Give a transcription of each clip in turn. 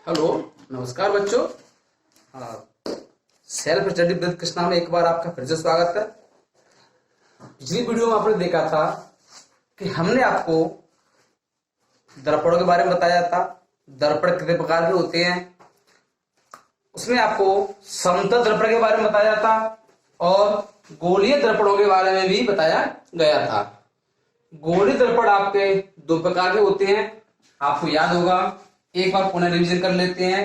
Hello, नमस्कार बच्चों। Self study with Krishna में एक बार आपका फिर से स्वागत है। पिछली वीडियो में आपने देखा था कि हमने आपको दर्पणों के बारे में बताया था। दर्पण कितने प्रकार के होते हैं, उसमें आपको समतल दर्पण के बारे में बताया था और गोलीय दर्पणों के बारे में भी बताया गया था। गोलीय दर्पण आपके दो प्रकार के होते हैं, आपको याद होगा। एक बार पुनः रिवीजन कर लेते हैं।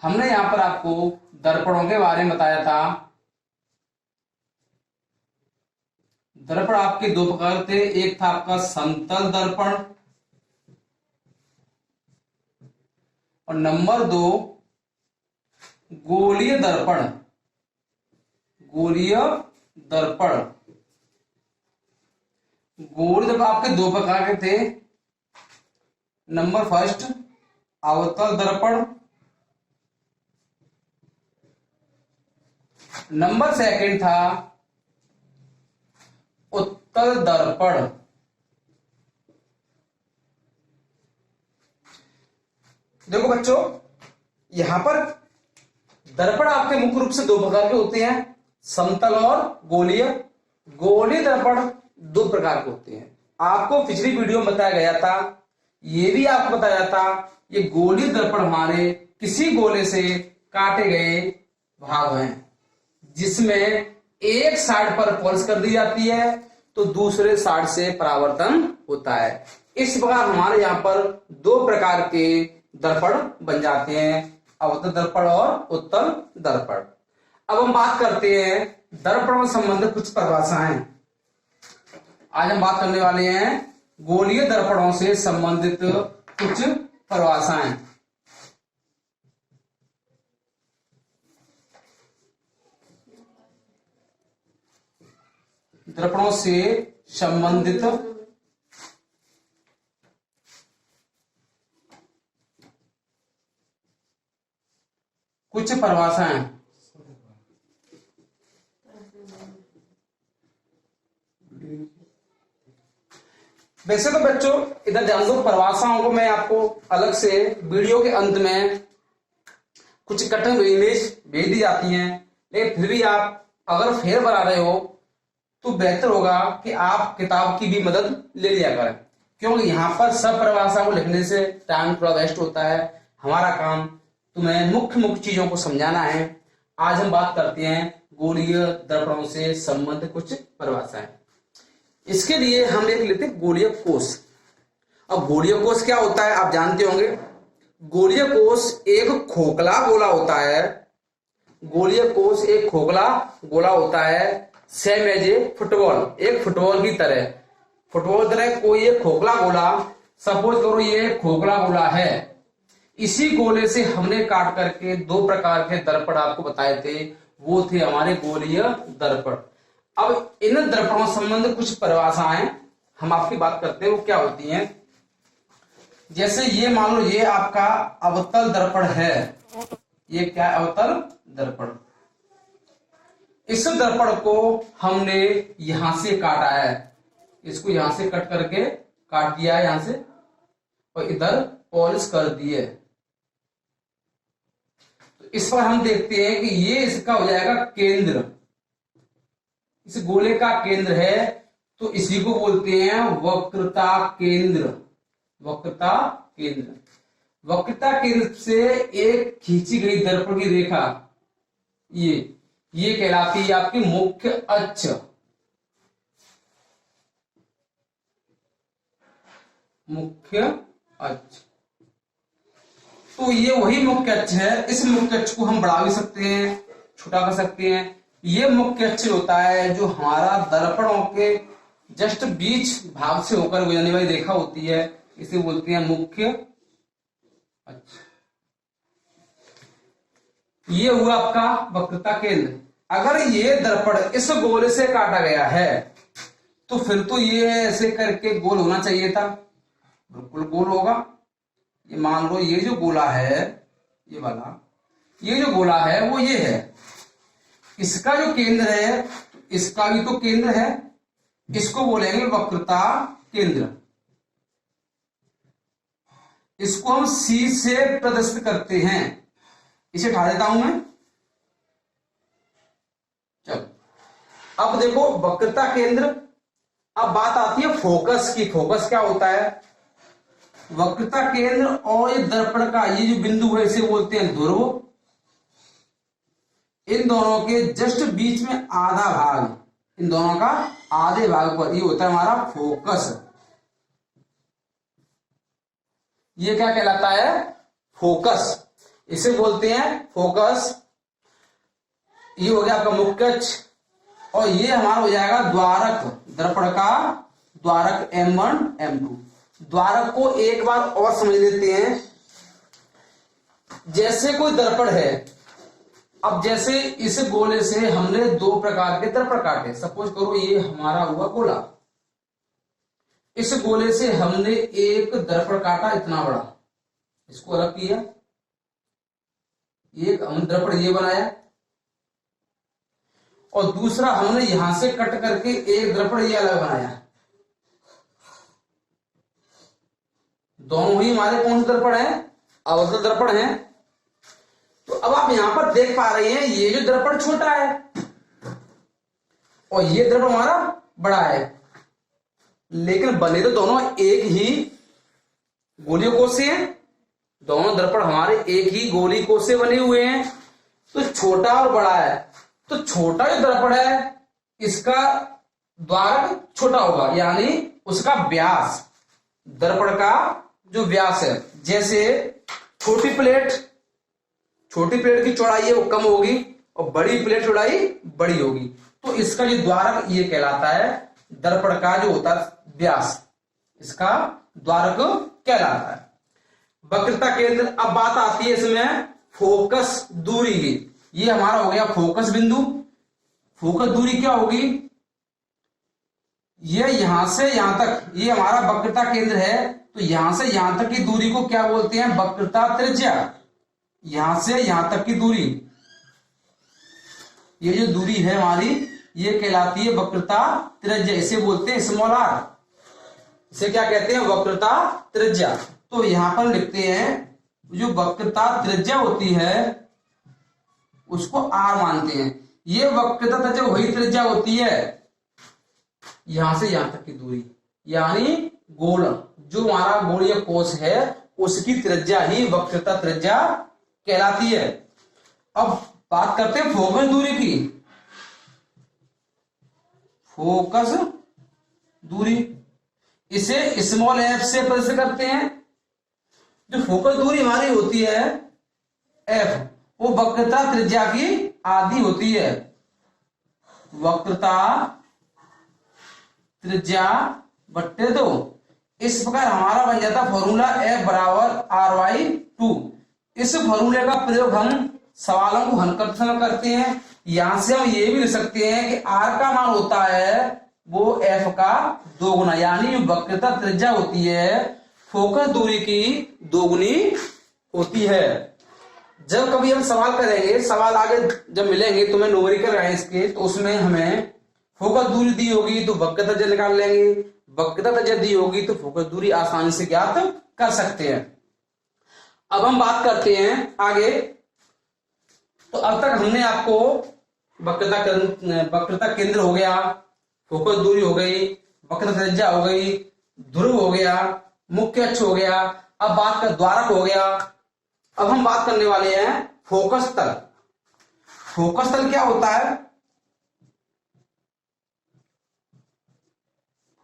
हमने यहां पर आपको दर्पणों के बारे में बताया था। दर्पण आपके दो प्रकार थे, एक था आपका समतल दर्पण और नंबर 2 गोलीय दर्पण। गोलीय दर्पण गोलीय दर्पण आपके दो प्रकार के थे। नंबर 1 अवतल दर्पण, नंबर 2 था उत्तल दर्पण। देखो बच्चों, यहां पर दर्पण आपके मुख्य रूप से दो प्रकार के होते हैं, समतल और गोलीय। गोलीय दर्पण दो प्रकार के होते हैं। आपको पिछली वीडियो में बताया गया था, ये भी आपको बताया था, ये गोलीय दर्पण हमारे किसी गोले से काटे गए भाग हैं जिसमें एक साइड पर पॉलिश कर दी जाती है तो दूसरे साइड से परावर्तन होता है। इस प्रकार हमारे यहाँ पर दो प्रकार के दर्पण बन जाते हैं, अवतल दर्पण और उत्तल दर्पण। अब हम बात करते हैं दर्पण से संबंधित कुछ परिभाषाएं। आज हम बात करने वाले हैं गोलीय दर्पणों से संबंधित कुछ परिभाषाएं। दर्पणों से संबंधित कुछ परिभाषाएं। वैसे तो बच्चों इधर ध्यान दो, परिभाषाओं को मैं आपको अलग से वीडियो के अंत में कुछ कटिंग इमेज भेज दी जाती हैं, लेकिन फिर भी आप अगर फेर बना रहे हो तो बेहतर होगा कि आप किताब की भी मदद ले लिया करें, क्योंकि यहाँ पर सब परिभाषा को लिखने से टाइम थोड़ा वेस्ट होता है। हमारा काम तुम्हें मुख्य मुख्य चीजों को समझाना है। आज हम बात करते हैं गोलीय दर्पणों से संबंधित कुछ परिभाषाएं। इसके लिए हम एक लेते हैं गोलीय कोष। अब गोलीय कोष क्या होता है आप जानते होंगे। गोलीय कोष एक खोखला गोला होता है। गोलीय कोष एक खोखला गोला होता है, सेम एज ए फुटबॉल, एक फुटबॉल की तरह। फुटबॉल की तरह कोई एक खोखला गोला, सपोज करो ये खोखला गोला है। इसी गोले से हमने काट करके दो प्रकार के दर्पण आपको बताए थे, वो थे हमारे गोलीय दर्पण। अब इन दर्पणों संबंधित कुछ परिभाषाएं हम आपकी बात करते हैं, वो क्या होती हैं। जैसे ये मान लो ये आपका अवतल दर्पण है, ये क्या है अवतल दर्पण। इस दर्पण को हमने यहां से काटा है, इसको यहां से कट करके काट दिया है यहां से और इधर पॉलिश कर दिए। तो इस पर हम देखते हैं कि ये इसका हो जाएगा केंद्र, इस गोले का केंद्र है, तो इसी को बोलते हैं वक्रता केंद्र। वक्रता केंद्र, वक्रता केंद्र से एक खींची गई दर्पण की रेखा ये कहलाती है आपकी मुख्य अक्ष। मुख्य अक्ष, तो ये वही मुख्य अक्ष है। इस मुख्य अक्ष को हम बढ़ा भी सकते हैं, छोटा कर सकते हैं। ये मुख्य अक्ष होता है जो हमारा दर्पणों के जस्ट बीच भाग से होकर गुजरने वाली रेखा होती है, इसे बोलते हैं मुख्य अक्ष। ये हुआ आपका वक्रता केंद्र। अगर ये दर्पण इस गोले से काटा गया है तो फिर तो ये ऐसे करके गोल होना चाहिए था, बिल्कुल गोल होगा। ये मान लो ये जो गोला है, ये वाला ये जो गोला है वो ये है, इसका जो केंद्र है इसका भी तो केंद्र है, इसको बोलेंगे वक्रता केंद्र। इसको हम सी से प्रदर्शित करते हैं। इसे उठा देता हूं मैं। चलो अब देखो वक्रता केंद्र। अब बात आती है फोकस की। फोकस क्या होता है? वक्रता केंद्र और ये दर्पण का ये जो बिंदु है इसे बोलते हैं ध्रुव। इन दोनों के जस्ट बीच में आधा भाग, इन दोनों का आधे भाग पर ये होता है हमारा फोकस। ये क्या कहलाता है? फोकस। इसे बोलते हैं फोकस। ये हो गया आपका मुख्य अक्ष और ये हमारा हो जाएगा द्वारक, दर्पण का द्वारक M1 M2। द्वारक को एक बार और समझ लेते हैं। जैसे कोई दर्पण है, अब जैसे इस गोले से हमने दो प्रकार के दर्पण काटे। सपोज करो ये हमारा हुआ गोला, इस गोले से हमने एक दर्पण काटा इतना बड़ा, इसको अलग किया, एक हमने दर्पण ये बनाया और दूसरा हमने यहां से कट करके एक दर्पण ये अलग बनाया। दोनों ही हमारे कौन से दर्पण है? अवतल दर्पण है। तो अब आप यहां पर देख पा रहे हैं ये जो दर्पण छोटा है और ये दर्पण हमारा बड़ा है, लेकिन बने तो दोनों एक ही गोलीय कोष से हैं। दोनों दर्पण हमारे एक ही गोली कोष से बने हुए हैं। तो छोटा और बड़ा है, तो छोटा जो दर्पण है इसका द्वारक छोटा होगा, यानी उसका व्यास, दर्पण का जो व्यास है, जैसे छोटी प्लेट की चौड़ाई है वो कम होगी और बड़ी प्लेट चौड़ाई बड़ी होगी। तो इसका जो द्वारक ये कहलाता है दर्पण का जो होता है व्यास, इसका द्वारक कहलाता है। वक्रता केंद्र। अब बात आती है इसमें फोकस दूरी की। ये हमारा हो गया फोकस बिंदु। फोकस दूरी क्या होगी? ये यहां से यहां तक, ये हमारा वक्रता केंद्र है, तो यहां से यहां तक की दूरी को क्या बोलते हैं? वक्रता त्रिज्या। यहां से यहां तक की दूरी, ये जो दूरी है हमारी ये कहलाती है वक्रता त्रिज्या। इसे बोलते हैं स्मॉल आर। इसे क्या कहते हैं? वक्रता त्रिज्या। तो यहां पर लिखते हैं जो वक्रता त्रिज्या होती है उसको आर मानते हैं। ये वक्रता त्रिज्या वही त्रिज्या होती है यहां से यहां तक की दूरी, यानी गोल जो हमारा गोलीय कोष है उसकी त्रिज्या ही वक्रता त्रिज्या कहलाती है। अब बात करते हैं फोकस दूरी की। फोकस दूरी इसे स्मॉल एफ से प्रदर्शित करते हैं। जो फोकस दूरी हमारी होती है एफ, वो वक्रता त्रिज्या की आधी होती है। वक्रता त्रिज्या बट्टे 2। इस प्रकार हमारा बन जाता फॉर्मूला F बराबर R/2। इस फॉर्मूले का प्रयोग हम सवालों को हल करते समय करते हैं। यहां से हम ये भी लिख सकते हैं कि R का मान होता है वो F का 2 गुना, यानी वक्रता त्रिज्या होती है फोकस दूरी की 2 गुनी होती है। जब कभी हम सवाल करेंगे, सवाल आगे जब मिलेंगे तो मैं न्यूमेरिकल है इसके, तो उसमें हमें फोकस दूरी दी होगी तो वक्रता त्रिज्या निकाल लेंगे, वक्रता त्रिज्या दी होगी तो फोकस दूरी आसानी से ज्ञात कर सकते हैं। अब हम बात करते हैं आगे। तो अब तक हमने आपको वक्रता केंद्र हो गया, फोकस दूरी हो गई, वक्रता त्रिज्या हो गई, ध्रुव हो गया, मुख्य अक्ष हो गया, अब बात कर द्वारक हो गया। अब हम बात करने वाले हैं फोकस तल। फोकस तल क्या होता है?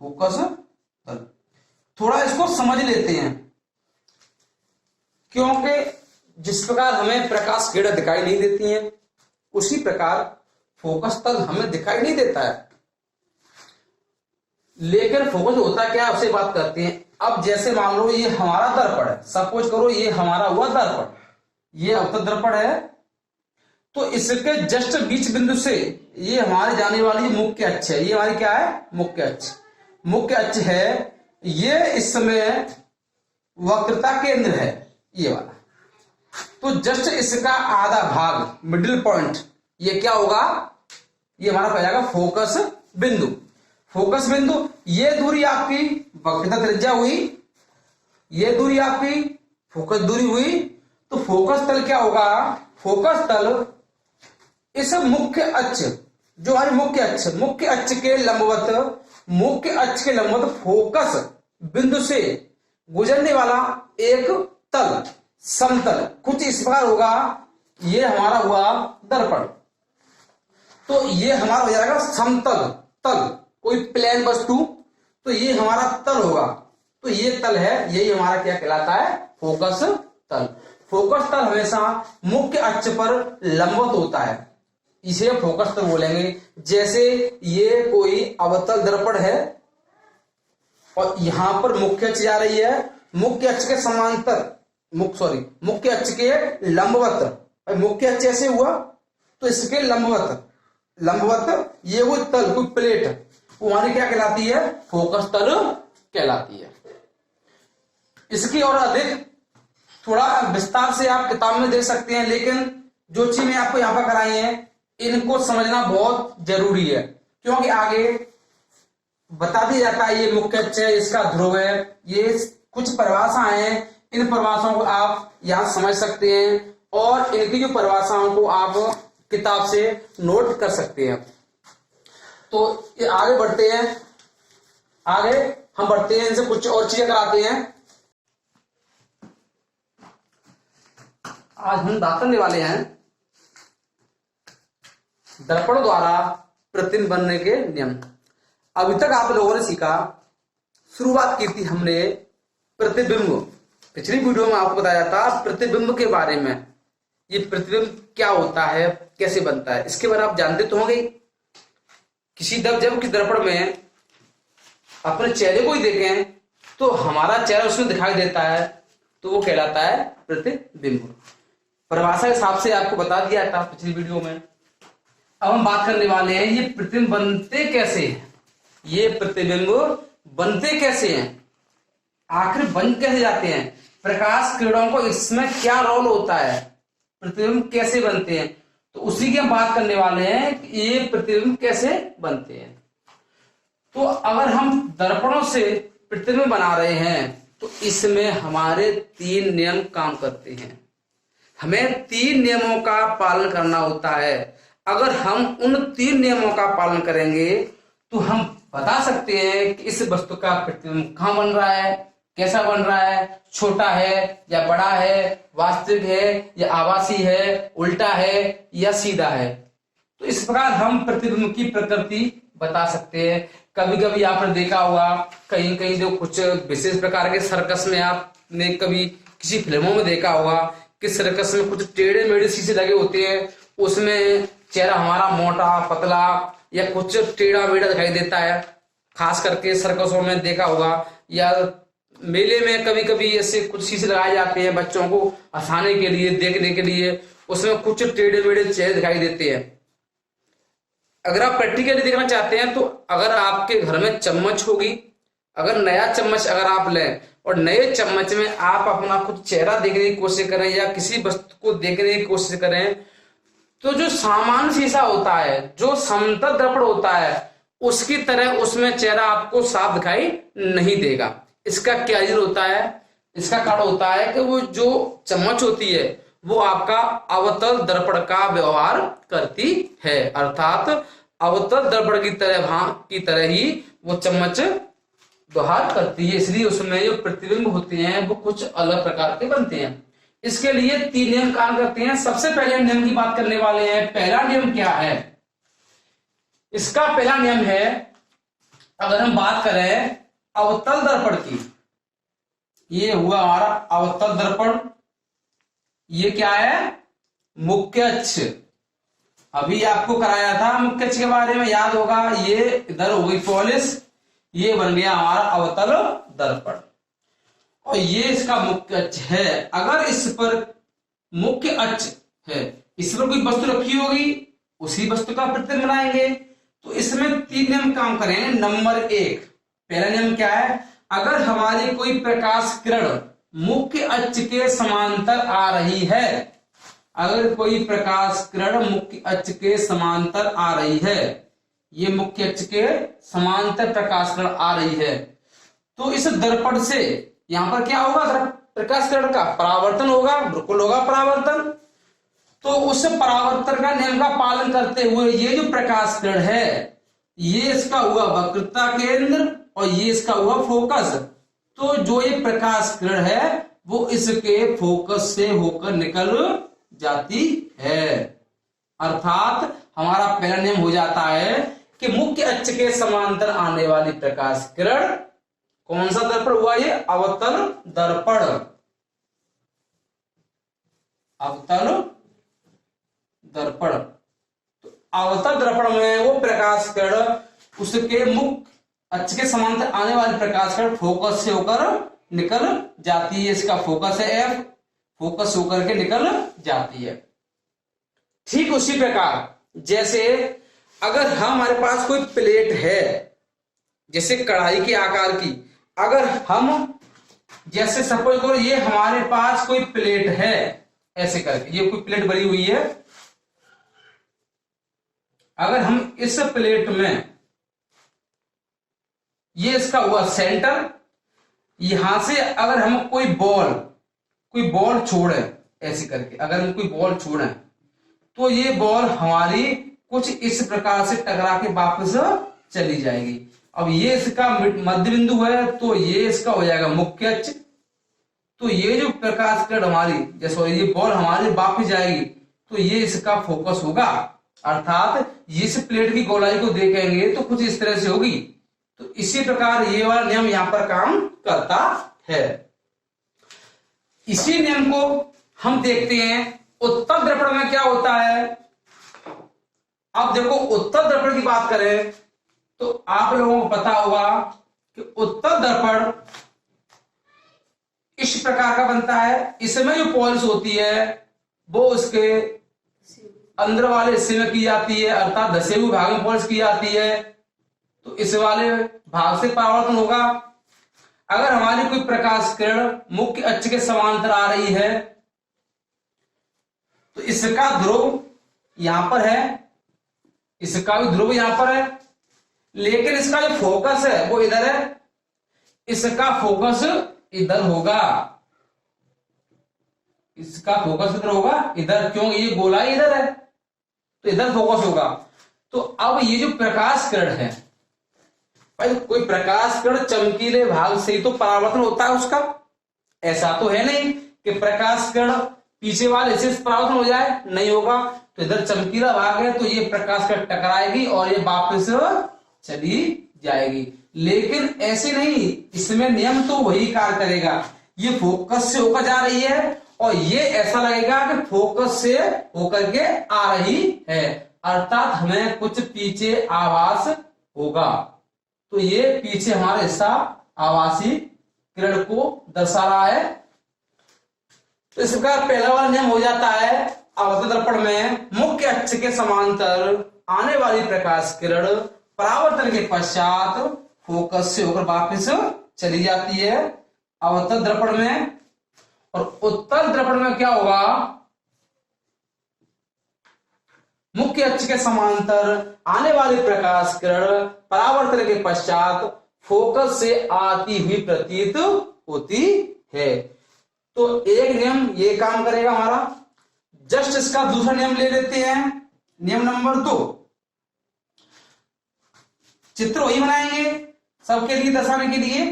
फोकस तल थोड़ा इसको समझ लेते हैं, क्योंकि जिस प्रकार हमें प्रकाश किरण दिखाई नहीं देती हैं उसी प्रकार फोकस तल हमें दिखाई नहीं देता है, लेकिन फोकस होता क्या है उससे बात करते हैं। अब जैसे मान लो ये हमारा दर्पण है, सपोज करो ये हमारा हुआ दर्पण, ये अवतल दर्पण है, तो इसके जस्ट बीच बिंदु से ये हमारे जाने वाली मुख्य अक्ष है। ये हमारी क्या है? मुख्य अक्ष। मुख्य अक्ष है ये, इस समय वक्रता केंद्र है ये वाला। तो जस्ट इसका आधा भाग, मिडिल पॉइंट, ये क्या होगा? ये हमारा पड़ जाएगा फोकस बिंदु। फोकस बिंदु, ये दूरी आपकी वक्रता त्रिज्या हुई, ये दूरी आपकी फोकस दूरी हुई तो फोकस तल क्या होगा, फोकस तल इस मुख्य अक्ष, जो हमारी मुख्य अक्ष के लंबवत फोकस बिंदु से गुजरने वाला एक तल, समतल कुछ इस प्रकार होगा। ये हमारा हुआ दर्पण। तो ये हमारा हो जाएगा समतल तल, कोई प्लेन वस्तु, तो ये हमारा तल होगा। तो ये तल है, यही हमारा क्या कहलाता है, फोकस तल। फोकस तल हमेशा मुख्य अक्ष पर लंबवत होता है, इसे फोकस तल बोलेंगे। जैसे ये कोई अवतल दर्पण है और यहां पर मुख्य अक्ष जा रही है, मुख्य अक्ष के समांतर, मुख्य अक्ष के लंबवत, मुख्य अक्ष ऐसे हुआ तो इसके लंबवत ये वो तल, कोई प्लेट, वो हमारी क्या कहलाती है, फोकस तल कहलाती है। इसकी और अधिक थोड़ा विस्तार से आप किताब में देख सकते हैं, लेकिन जो चीज मैं आपको यहां पर कराई है इनको समझना बहुत जरूरी है, क्योंकि आगे बता दिया जाता है ये मुख्य अक्ष है, इसका ध्रुव है, ये कुछ परिभाषाएं हैं, इन परिभाषाओं को आप यहां समझ सकते हैं और इनकी जो परिभाषाओं को आप किताब से नोट कर सकते हैं। तो ये आगे बढ़ते हैं, इनसे कुछ और चीजें कराते हैं। आज हम बात करने वाले हैं दर्पण द्वारा प्रतिबिंब बनने के नियम। अभी तक आप लोगों ने सीखा, शुरुआत की थी हमने प्रतिबिंब, पिछली वीडियो में आपको बताया था प्रतिबिंब के बारे में। ये प्रतिबिंब क्या होता है, कैसे बनता है, इसके बारे में आप जानते तो होंगे। जब किसी दर्पण में अपने चेहरे को ही देखें तो हमारा चेहरा उसमें दिखाई देता है, तो वो कहलाता है प्रतिबिंब। परिभाषा के हिसाब से आपको बता दिया था पिछली वीडियो में। अब हम बात करने वाले हैं ये प्रतिबिंब बनते कैसे हैं, ये प्रतिबिंब बनते कैसे हैं, आखिर बन कैसे जाते हैं, प्रकाश किरणों को इसमें क्या रोल होता है, प्रतिबिंब कैसे बनते हैं, तो उसी की हम बात करने वाले हैं कि ये प्रतिबिंब कैसे बनते हैं। तो अगर हम दर्पणों से प्रतिबिंब बना रहे हैं तो इसमें हमारे 3 नियम काम करते हैं। हमें 3 नियमों का पालन करना होता है। अगर हम उन 3 नियमों का पालन करेंगे तो हम बता सकते हैं कि इस वस्तु का प्रतिबिंब कहां बन रहा है, कैसा बन रहा है, छोटा है या बड़ा है, वास्तविक है या आभासी है, उल्टा है या सीधा है। तो इस प्रकार हम प्रतिबिंब की प्रकृति बता सकते हैं। कभी कभी आपने देखा होगा कहीं जो कुछ विशेष प्रकार के सर्कस में आपने कभी किसी फिल्मों में देखा होगा कि सर्कस में कुछ टेढ़े मेढ़े शीशे लगे होते हैं, उसमें चेहरा हमारा मोटा पतला या कुछ टेढ़ा मेढ़ा दिखाई देता है। खास करके सर्कसों में देखा होगा, या मेले में कभी कभी ऐसे कुछ शीशे लगाए जाते हैं बच्चों को हंसाने के लिए, देखने के लिए, उसमें कुछ टेढ़े मेढ़े चेहरे दिखाई देते हैं। अगर आप प्रैक्टिकली देखना चाहते हैं तो अगर आपके घर में चम्मच होगी, अगर नया चम्मच अगर आप लें और नए चम्मच में आप अपना कुछ चेहरा देखने की कोशिश करें या किसी वस्तु को देखने की कोशिश करें, तो जो सामान्य शीशा होता है, जो समतल दर्पण होता है, उसकी तरह उसमें चेहरा आपको साफ दिखाई नहीं देगा। इसका क्या रीजन होता है, इसका कारण होता है कि वो जो चम्मच होती है वो आपका अवतल दर्पण का व्यवहार करती है, अर्थात अवतल दर्पण की तरह ही वो चम्मच व्यवहार करती है, इसलिए उसमें जो प्रतिबिंब होते हैं वो कुछ अलग प्रकार के बनते हैं। इसके लिए 3 नियम काम करते हैं। सबसे पहले नियम की बात करने वाले हैं। पहला नियम क्या है, इसका पहला नियम है, अगर हम बात करें अवतल दर्पण की, ये हुआ हमारा अवतल दर्पण, ये क्या है, मुख्य अक्ष। अभी आपको कराया था मुख्य अक्ष के बारे में, याद होगा, ये इधर हो गई पॉलिश, ये बन गया हमारा अवतल दर्पण और ये इसका मुख्य अक्ष है। अगर इस पर मुख्य अक्ष है, इस पर कोई वस्तु रखी होगी, उसी वस्तु का प्रतिबिंब बनाएंगे। तो इसमें 3 नियम काम करेंगे। नंबर 1, पहला नियम क्या है, अगर हमारी कोई प्रकाश किरण मुख्य अक्ष के समांतर आ रही है, अगर कोई प्रकाश किरण मुख्य अक्ष के समांतर आ रही है, ये मुख्य अक्ष के समांतर प्रकाश किरण आ रही है, तो इस दर्पण से यहां पर क्या होगा, प्रकाश किरण का परावर्तन होगा, बिल्कुल होगा परावर्तन। तो उस परावर्तन का नियम का पालन करते हुए ये जो प्रकाश किरण है, ये इसका हुआ वक्रता केंद्र और ये इसका हुआ फोकस। तो जो ये प्रकाश किरण है वो इसके फोकस से होकर निकल जाती है। अर्थात हमारा पहला नियम हो जाता है कि मुख्य अक्ष के समांतर आने वाली प्रकाश किरण, कौन सा दर्पण हुआ ये? अवतल दर्पण। अवतल दर्पण। तो अवतल दर्पण में वो प्रकाश किरण उसके मुख्य अक्ष के समांतर आने वाली प्रकाश किरण फोकस से होकर निकल जाती है। इसका फोकस है एफ, फोकस होकर के निकल जाती है। ठीक उसी प्रकार जैसे अगर हमारे पास कोई प्लेट है, जैसे कढ़ाई के आकार की, अगर हम जैसे सपोज करो ये हमारे पास कोई प्लेट है, ऐसे करके ये कोई प्लेट बनी हुई है, अगर हम इस प्लेट में, ये इसका हुआ सेंटर, यहां से अगर हम कोई बॉल छोड़े ऐसे करके, अगर हम कोई बॉल छोड़े तो ये बॉल हमारी कुछ इस प्रकार से टकरा के वापस चली जाएगी। अब ये इसका मध्य बिंदु है तो ये इसका हो जाएगा मुख्य अक्ष। तो ये जो प्रकाश किरण हमारी, जैसे ये बॉल हमारी वापस जाएगी तो ये इसका फोकस होगा। अर्थात इस प्लेट की गोलाई को देखेंगे तो कुछ इस तरह से होगी। तो इसी प्रकार ये वाला नियम यहां पर काम करता है। इसी नियम को हम देखते हैं उत्तल दर्पण में क्या होता है। अब देखो उत्तल दर्पण की बात करें तो आप लोगों को पता होगा कि उत्तल दर्पण इस प्रकार का बनता है। इसमें जो पॉलिश होती है वो उसके अंदर वाले हिस्से में की जाती है, अर्थात धसे हुए भाग में पॉलिश की जाती है। तो इस वाले भाग से परावर्तन होगा। अगर हमारी कोई प्रकाश किरण मुख्य अक्ष के समांतर आ रही है तो इसका ध्रुव यहां पर है, इसका भी ध्रुव यहां पर है, लेकिन इसका जो फोकस है वो इधर है, इसका फोकस इधर होगा, इसका फोकस इधर होगा, इधर। क्यों? ये गोलाई इधर है तो इधर फोकस होगा। तो अब ये जो प्रकाश किरण है, भाई कोई प्रकाश किरण चमकीले भाग से ही तो परावर्तन होता है उसका। ऐसा तो है नहीं कि प्रकाश किरण पीछे वाले से परावर्तन हो जाए, नहीं होगा। तो इधर चमकीला भाग है तो ये प्रकाश किरण टकराएगी और ये वापस चली जाएगी। लेकिन ऐसे नहीं, इसमें नियम तो वही कार्य करेगा। ये फोकस से होकर जा रही है और ये ऐसा लगेगा कि फोकस से होकर के आ रही है, अर्थात हमें कुछ पीछे आभास होगा। तो ये पीछे हमारा हिस्सा आभासी किरण को दर्शा रहा है। तो इस प्रकार पहला वाला नियम हो जाता है अवतल दर्पण में मुख्य अक्ष के समांतर आने वाली प्रकाश किरण परावर्तन के पश्चात फोकस से होकर वापस चली जाती है अवतल दर्पण में। और उत्तल दर्पण में क्या होगा? मुख्य अक्ष के समांतर आने वाली प्रकाश किरण परावर्तन के पश्चात फोकस से आती हुई प्रतीत होती है। तो एक नियम ये काम करेगा हमारा। जस्ट इसका दूसरा नियम ले लेते हैं, नियम नंबर 2। चित्र वही बनाएंगे सबके लिए दर्शाने के लिए।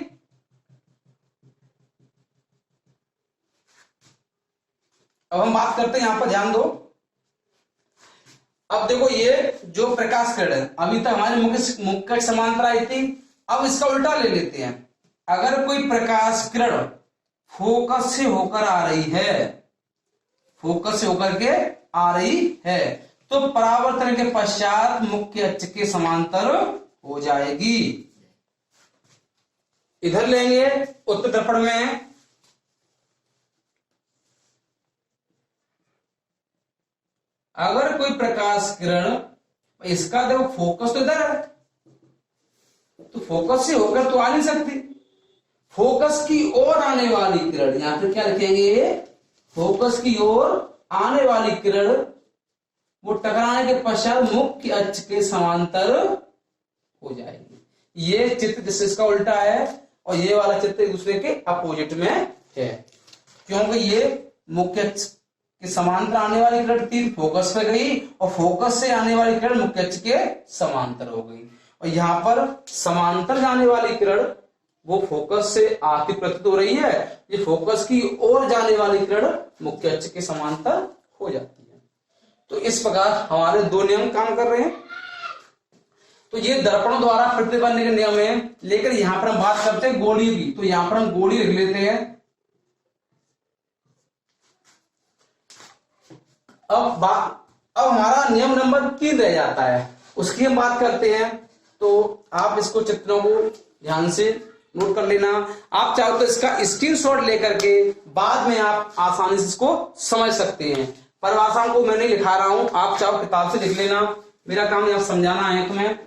अब हम बात करते हैं, यहां पर ध्यान दो। अब देखो ये जो प्रकाश किरण है अभी तक हमारे मुख्य समांतर आई थी, अब इसका उल्टा ले लेते हैं। अगर कोई प्रकाश किरण फोकस से होकर आ रही है, फोकस से होकर के आ रही है, तो परावर्तन के पश्चात मुख्य अक्ष के समांतर हो जाएगी। इधर लेंगे उत्तल दर्पण में, अगर कोई प्रकाश किरण, इसका देखो फोकस तो इधर है तो फोकस से होकर तो आ नहीं सकती। फोकस की ओर आने वाली किरण, यहां पे क्या लिखेंगे? फोकस की ओर आने वाली किरण वो टकराने के पश्चात मुख्य अक्ष के समांतर हो जाएगी। ये चित्र जिससे इसका उल्टा है और ये वाला चित्र एक दूसरे के अपोजिट में है। क्योंकि ये मुख्य अक्ष के समांतर आने वाली किरण तीर फोकस पे गई और फोकस से आने वाली किरण मुख्य अक्ष के समांतर हो गई, और यहाँ पर समांतर जाने वाली किरण वो फोकस से आती प्रतीत हो रही है, ये फोकस की ओर जाने वाली किरण मुख्य अक्ष के समांतर हो जाती है। तो इस प्रकार हमारे दो नियम काम कर रहे हैं। तो ये दर्पणों द्वारा प्रतिबिंब बनने के नियम है। लेकिन यहां पर हम बात करते हैं गोलीय की, तो यहां पर हम गोली लिख लेते हैं। अब हमारा नियम नंबर 3 रह जाता है, उसकी हम बात करते हैं। तो आप इसको चित्रों को ध्यान से नोट कर लेना। आप चाहो तो इसका स्क्रीनशॉट लेकर के बाद में आप आसानी से इसको समझ सकते हैं। परिभाषाओं को मैं नहीं लिखा रहा हूं, आप चाहो किताब से लिख लेना, मेरा काम यहां समझाना है तुम्हें।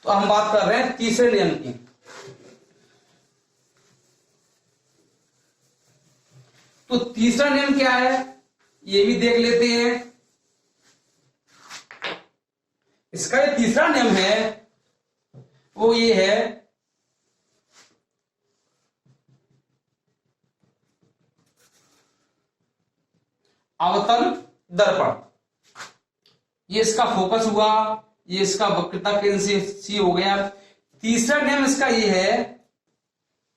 तो हम बात कर रहे हैं तीसरे नियम की। तो तीसरा नियम क्या है ये भी देख लेते हैं। इसका ये तीसरा नियम है वो ये है अवतल दर्पण। ये इसका फोकस हुआ, ये इसका वक्रता केंद्र से सी हो गया। तीसरा नियम इसका ये है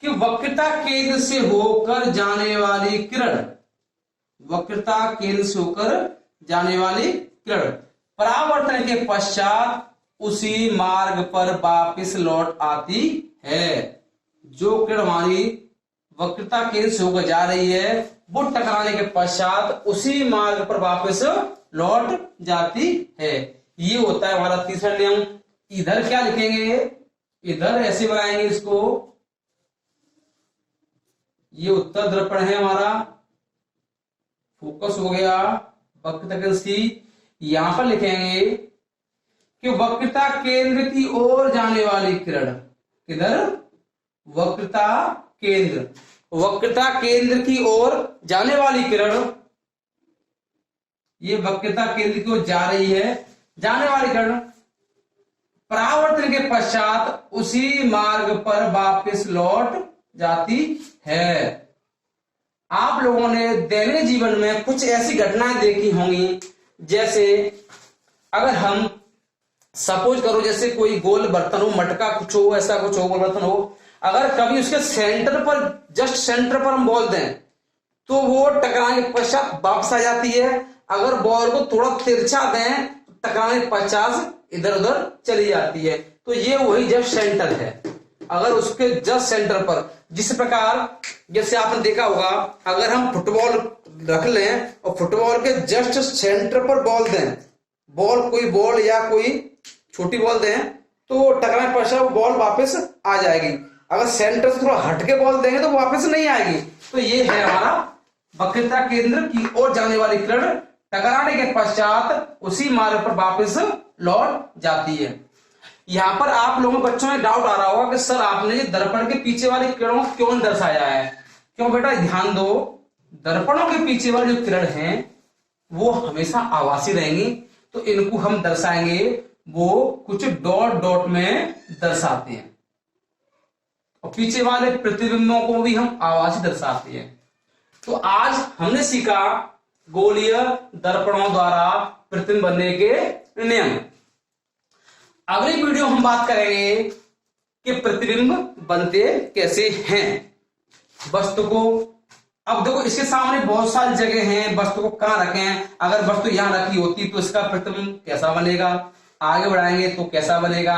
कि वक्रता केंद्र से होकर जाने वाली किरण, वक्रता केंद्र से होकर जाने वाली किरण परावर्तन के पश्चात उसी मार्ग पर वापस लौट आती है। जो किरण हमारी वक्रता केंद्र से होकर जा रही है वो टकराने के पश्चात उसी मार्ग पर वापस लौट जाती है। ये होता है हमारा तीसरा नियम। इधर क्या लिखेंगे, इधर ऐसे बनाएंगे इसको, ये उत्तर दर्पण है हमारा, फोकस हो गया वक्रता केंद्र सी। यहां पर लिखेंगे कि वक्रता केंद्र की ओर जाने वाली किरण, किधर, वक्रता केंद्र, वक्रता केंद्र की ओर जाने वाली किरण, ये वक्रता केंद्र की ओर जा रही है, जाने वाली किरण परावर्तन के पश्चात उसी मार्ग पर वापस लौट जाती है। आप लोगों ने दैनिक जीवन में कुछ ऐसी घटनाएं देखी होंगी, जैसे अगर हम सपोज करो जैसे कोई गोल बर्तन हो, मटका कुछ हो, ऐसा कुछ हो, गोल बर्तन हो, अगर कभी उसके सेंटर पर, जस्ट सेंटर पर हम बॉल दें तो वो टकराने के पश्चात वापस आ जाती है। अगर बॉल को थोड़ा तिरछा दें तो टकराने के पश्चात इधर उधर चली जाती है। तो ये वही जस्ट सेंटर है। अगर उसके जस्ट सेंटर पर, जिस प्रकार जैसे आपने देखा होगा, अगर हम फुटबॉल रख लें और फुटबॉल के जस्ट सेंटर पर बॉल दें, बॉल कोई बॉल या कोई छोटी बॉल दें तो टकराने पर वो बॉल वापस आ जाएगी। अगर सेंटर से थोड़ा हटके बॉल देंगे तो वापस नहीं आएगी। तो ये है हमारा वक्रता केंद्र की ओर जाने वाली किरण टकराने के पश्चात उसी मार्ग पर वापस लौट जाती है। यहां पर आप लोगों बच्चों में डाउट आ रहा होगा कि सर आपने दर्पण के पीछे वाली किरणों को क्यों दर्शाया है। क्यों बेटा, ध्यान दो, दर्पणों के पीछे वाली जो किरण है वो हमेशा आभासी रहेंगी, तो इनको हम दर्शाएंगे वो कुछ डॉट डॉट में दर्शाते हैं, और पीछे वाले प्रतिबिंबों को भी हम आभासी दर्शाते हैं। तो आज हमने सीखा गोलीय दर्पणों द्वारा प्रतिबिंब बनने के नियम। अगली वीडियो हम बात करेंगे कि प्रतिबिंब बनते कैसे हैं वस्तु को। अब देखो इसके सामने बहुत सारी जगह हैं, वस्तु को कहां रखें, अगर वस्तु यहां रखी होती तो इसका प्रतिबिंब कैसा बनेगा, आगे बढ़ाएंगे तो कैसा बनेगा।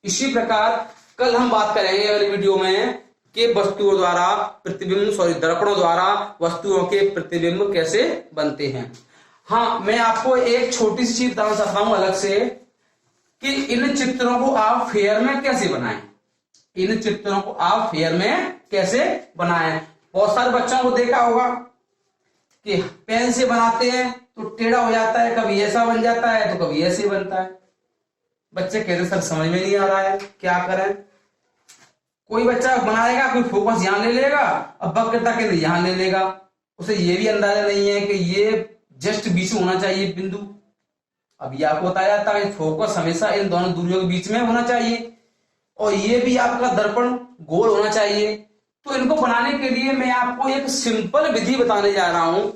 इसी प्रकार कल हम बात करेंगे अगली वीडियो में कि वस्तुओं द्वारा प्रतिबिंब, दर्पणों द्वारा वस्तुओं के प्रतिबिंब कैसे बनते हैं। हाँ, मैं आपको एक छोटी सी चीज बताना चाहता हूं अलग से कि इन चित्रों को आप फेयर में कैसे बनाएं, इन चित्रों को आप फेयर में कैसे बनाएं। बहुत सारे बच्चों को देखा होगा कि पेन से बनाते हैं तो टेढ़ा हो जाता है, कभी ऐसा बन जाता है तो कभी ऐसे बनता है। बच्चे कहते सर समझ में नहीं आ रहा है, क्या करें। कोई बच्चा बनाएगा, कोई फोकस यहां ले लेगा और वक्रता केंद्र यहां ले लेगा, उसे ये भी अंदाजा नहीं है कि ये जस्ट बीच में होना चाहिए बिंदु। अब ये आपको बताया जाता है फोकस हमेशा इन दोनों दूरियों के बीच में होना चाहिए, और ये भी आपका दर्पण गोल होना चाहिए। तो इनको बनाने के लिए मैं आपको एक सिंपल विधि बताने जा रहा हूं।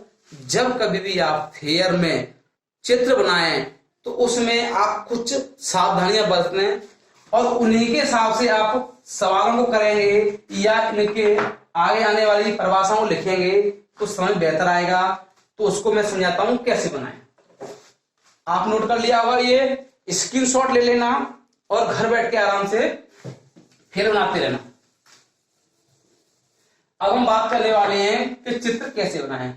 जब कभी भी आप फेयर में चित्र बनाएं तो उसमें आप कुछ सावधानियां बरतें और उन्हीं के हिसाब से आप सवालों को करेंगे या इनके आगे आने वाली परिभाषाओं को लिखेंगे तो समय बेहतर आएगा। तो उसको मैं समझाता हूं कैसे बनाएं। आप नोट कर लिया होगा, ये स्क्रीनशॉट ले लेना और घर बैठ के आराम से फिर बनाते रहना। अब हम बात करने वाले हैं कि चित्र कैसे बनाएं।